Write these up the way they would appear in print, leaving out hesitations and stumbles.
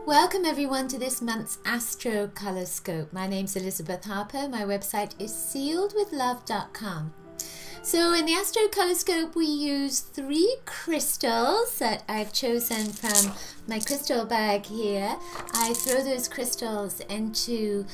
Welcome everyone to this month's AstroColorScope. My name's Elizabeth Harper. My website is sealedwithlove.com. So in the AstroColorScope we use 3 crystals that I've chosen from my crystal bag here. I throw those crystals into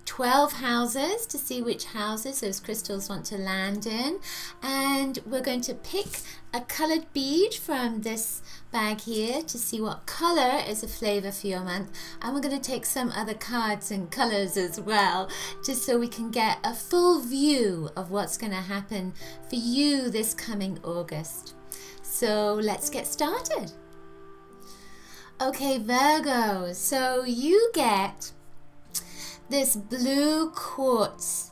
12 houses to see which houses those crystals want to land in, and we're going to pick a colored bead from this bag here to see what color is a flavor for your month, and we're going to take some other cards and colors as well, just so we can get a full view of what's going to happen for you this coming August. So let's get started. Okay, Virgo, so you get this blue quartz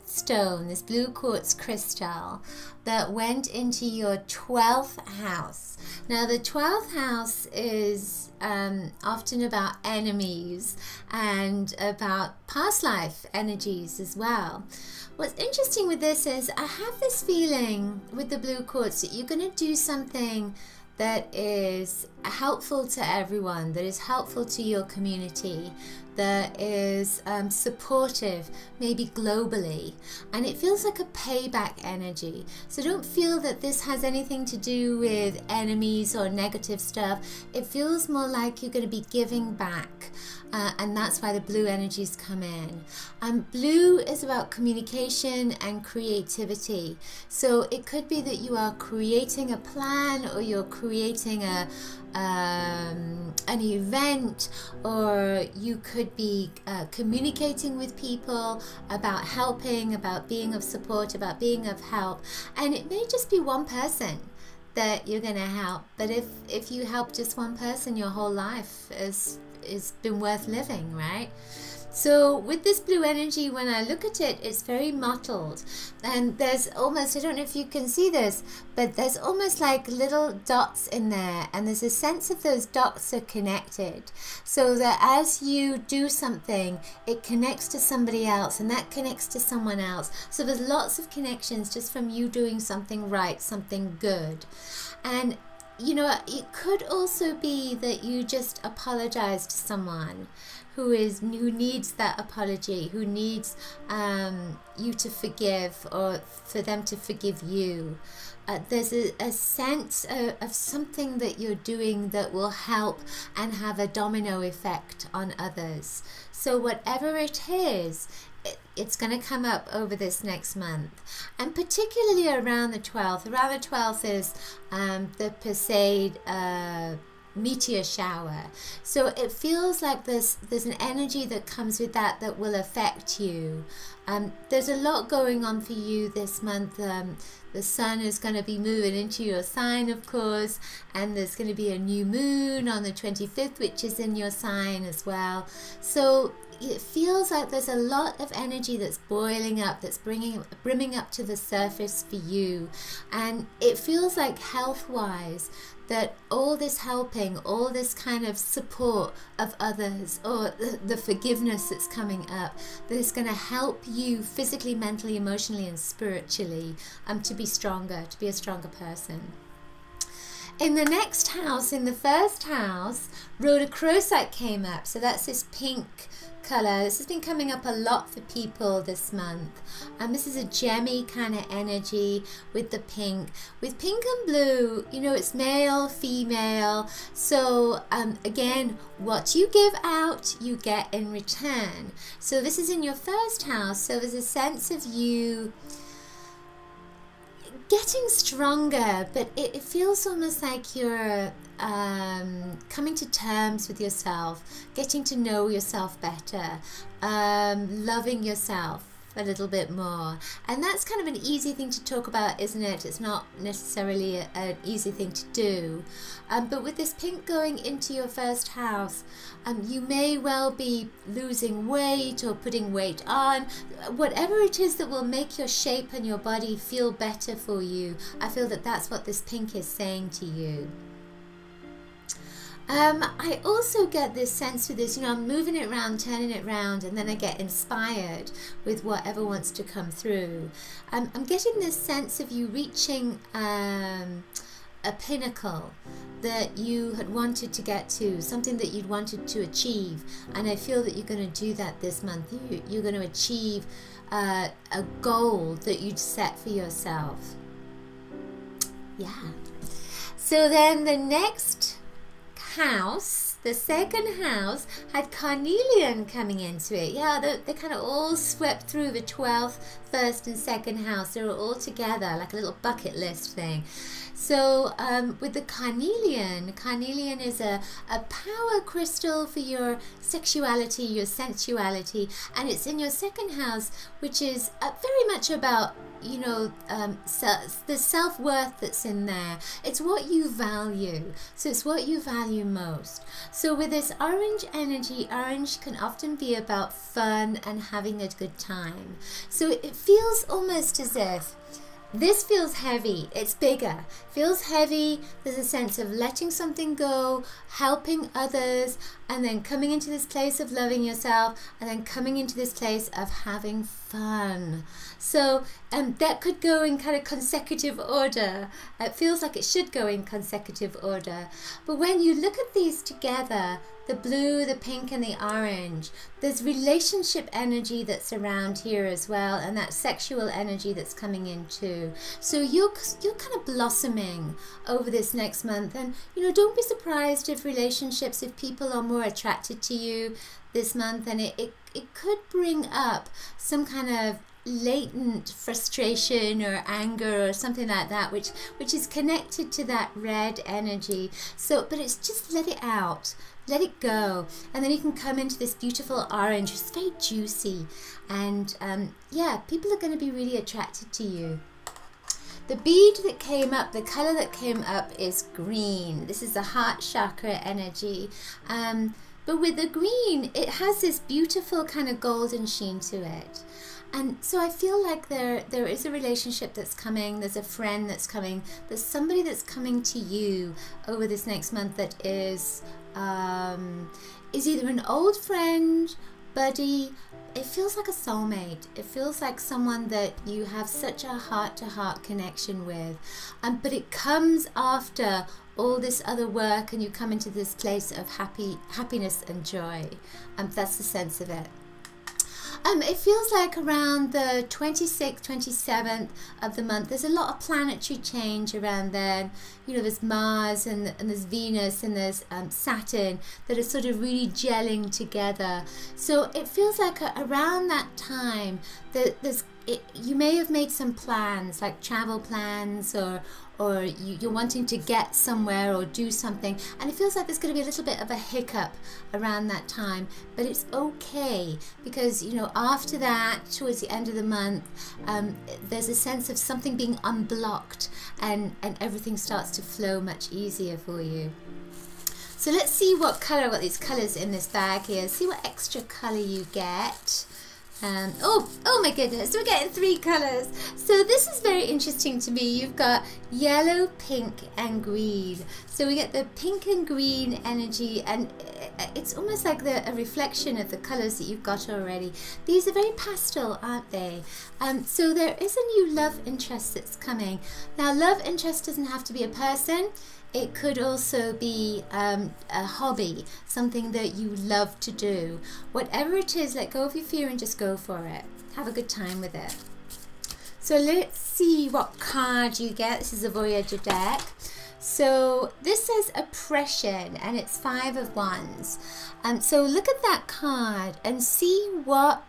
stone, this blue quartz crystal that went into your 12th house. Now the 12th house is often about enemies and about past life energies as well. What's interesting with this is I have this feeling with the blue quartz that you're going to do something that is helpful to everyone, that is helpful to your community, that is supportive, maybe globally, and it feels like a payback energy. So don't feel that this has anything to do with enemies or negative stuff. It feels more like you're going to be giving back, and that's why the blue energies come in. Blue is about communication and creativity, so it could be that you are creating a plan, or you're creating an event, or you could be communicating with people about helping, about being of support, about being of help, and it may just be one person that you're going to help, but if you help just one person, your whole life has been worth living, right? So with this blue energy, when I look at it, it's very mottled, and there's almost, I don't know if you can see this, but there's almost like little dots in there, and there's a sense of those dots are connected, so that as you do something, it connects to somebody else, and that connects to someone else. So there's lots of connections just from you doing something right, something good. And you know, it could also be that you just apologize to someone who needs that apology, who needs you to forgive, or for them to forgive you. There's a sense of something that you're doing that will help and have a domino effect on others. So whatever it is, it's going to come up over this next month, and particularly around the 12th. Around the 12th is the Perseid meteor shower, so it feels like there's an energy that comes with that will affect you. There's a lot going on for you this month. The sun is going to be moving into your sign, of course, and there's going to be a new moon on the 25th, which is in your sign as well. So it feels like there's a lot of energy that's boiling up, that's brimming up to the surface for you, and it feels like health-wise that all this helping, all this kind of support of others, or the forgiveness that's coming up, that is going to help you physically, mentally, emotionally, and spiritually to be stronger, to be a stronger person. In the next house, in the first house, rhodochrosite came up. So that's this pink color. This has been coming up a lot for people this month. This is a gemmy kind of energy with the pink. With pink and blue, you know, it's male, female. So again, what you give out, you get in return. So this is in your first house. So there's a sense of you getting stronger, but it feels almost like you're coming to terms with yourself, getting to know yourself better, loving yourself a little bit more. And that's kind of an easy thing to talk about, isn't it? It's not necessarily an easy thing to do. But with this pink going into your first house, you may well be losing weight or putting weight on. Whatever it is that will make your shape and your body feel better for you, I feel that that's what this pink is saying to you. I also get this sense with this, you know, I'm moving it around, turning it around, and then I get inspired with whatever wants to come through. I'm getting this sense of you reaching a pinnacle that you had wanted to get to, something that you'd wanted to achieve, and I feel that you're going to do that this month. You're going to achieve a goal that you'd set for yourself. Yeah. So then the next house, the second house, had carnelian coming into it. Yeah, they kind of all swept through the 12th, 1st and 2nd house. They were all together like a little bucket list thing. So with the carnelian is a power crystal for your sexuality, your sensuality, and it's in your 2nd house, which is very much about, you know, the self-worth that's in there. It's what you value. So it's what you value most. So with this orange energy, orange can often be about fun and having a good time. So it feels almost as if this feels heavy. It's bigger. Feels heavy. There's a sense of letting something go, helping others, and then coming into this place of loving yourself, and then coming into this place of having fun. So that could go in kind of consecutive order. It feels like it should go in consecutive order. But when you look at these together, the blue, the pink and the orange, there's relationship energy that's around here as well, and that sexual energy that's coming in too. So you're kind of blossoming over this next month, and you know, don't be surprised if relationships, if people are more attracted to you this month, and it could bring up some kind of latent frustration or anger or something like that, which is connected to that red energy. So, but it's just let it out. Let it go, and then you can come into this beautiful orange. It's very juicy, and yeah, people are going to be really attracted to you. The bead that came up, the color that came up is green. This is the heart chakra energy, but with the green, it has this beautiful kind of golden sheen to it. And so I feel like there is a relationship that's coming, there's a friend that's coming, there's somebody that's coming to you over this next month that is either an old friend, buddy. It feels like a soulmate. It feels like someone that you have such a heart-to-heart connection with. But it comes after all this other work, and you come into this place of happiness and joy. That's the sense of it. It feels like around the 26th, 27th of the month, there's a lot of planetary change around then. You know, there's Mars and there's Venus and there's Saturn that are sort of really gelling together. So it feels like around that time that you may have made some plans, like travel plans, or you're wanting to get somewhere or do something, and it feels like there's going to be a little bit of a hiccup around that time, but it's okay, because you know, after that, towards the end of the month, there's a sense of something being unblocked, and everything starts to flow much easier for you. So let's see what color. I've got these colors in this bag here. See what extra color you get. Oh my goodness, we're getting 3 colors. So this is very interesting to me. You've got yellow, pink and green. So we get the pink and green energy, and it's almost like a reflection of the colors that you've got already. These are very pastel, aren't they? So there is a new love interest that's coming. Now, love interest doesn't have to be a person. It could also be a hobby, something that you love to do. Whatever it is, let go of your fear and just go for it. Have a good time with it. So let's see what card you get. This is a Voyager deck. So this says oppression, and it's 5 of Wands. So look at that card and see what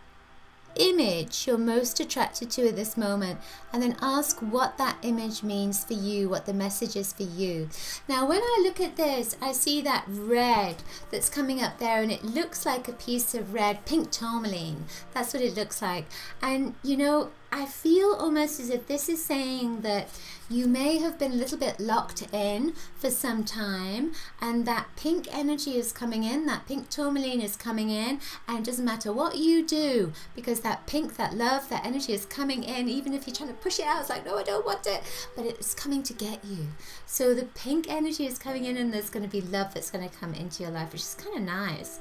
image you're most attracted to at this moment, and then ask what that image means for you, what the message is for you. Now when I look at this, I see that red that's coming up there, and it looks like a piece of red, pink tourmaline. That's what it looks like. And you know, I feel almost as if this is saying that you may have been a little bit locked in for some time, and that pink energy is coming in, that pink tourmaline is coming in, and it doesn't matter what you do, because that pink, that love, that energy is coming in. Even if you're trying to push it out, it's like, no, I don't want it, but it's coming to get you. So the pink energy is coming in, and there's going to be love that's going to come into your life, which is kind of nice,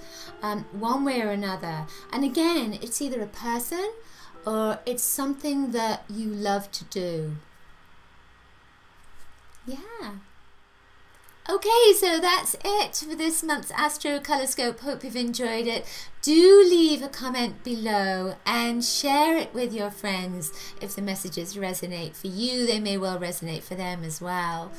one way or another. And again, it's either a person or it's something that you love to do. Yeah. Okay, so that's it for this month's AstroColorScope. Hope you've enjoyed it. Do leave a comment below and share it with your friends. If the messages resonate for you, they may well resonate for them as well.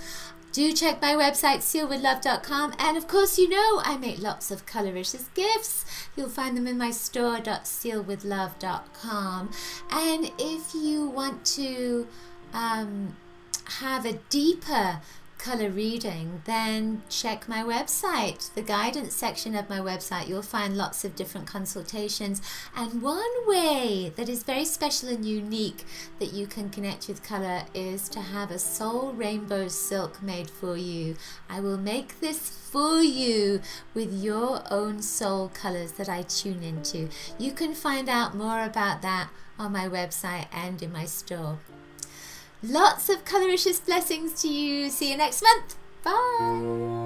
Do check my website, sealedwithlove.com, and of course, you know I make lots of coloricious gifts. You'll find them in my store.sealedwithlove.com. And if you want to have a deeper color reading, then check my website, the guidance section of my website. You'll find lots of different consultations, and one way that is very special and unique that you can connect with color is to have a soul rainbow silk made for you. I will make this for you with your own soul colors that I tune into. You can find out more about that on my website and in my store. Lots of coloricious blessings to you. See you next month. Bye.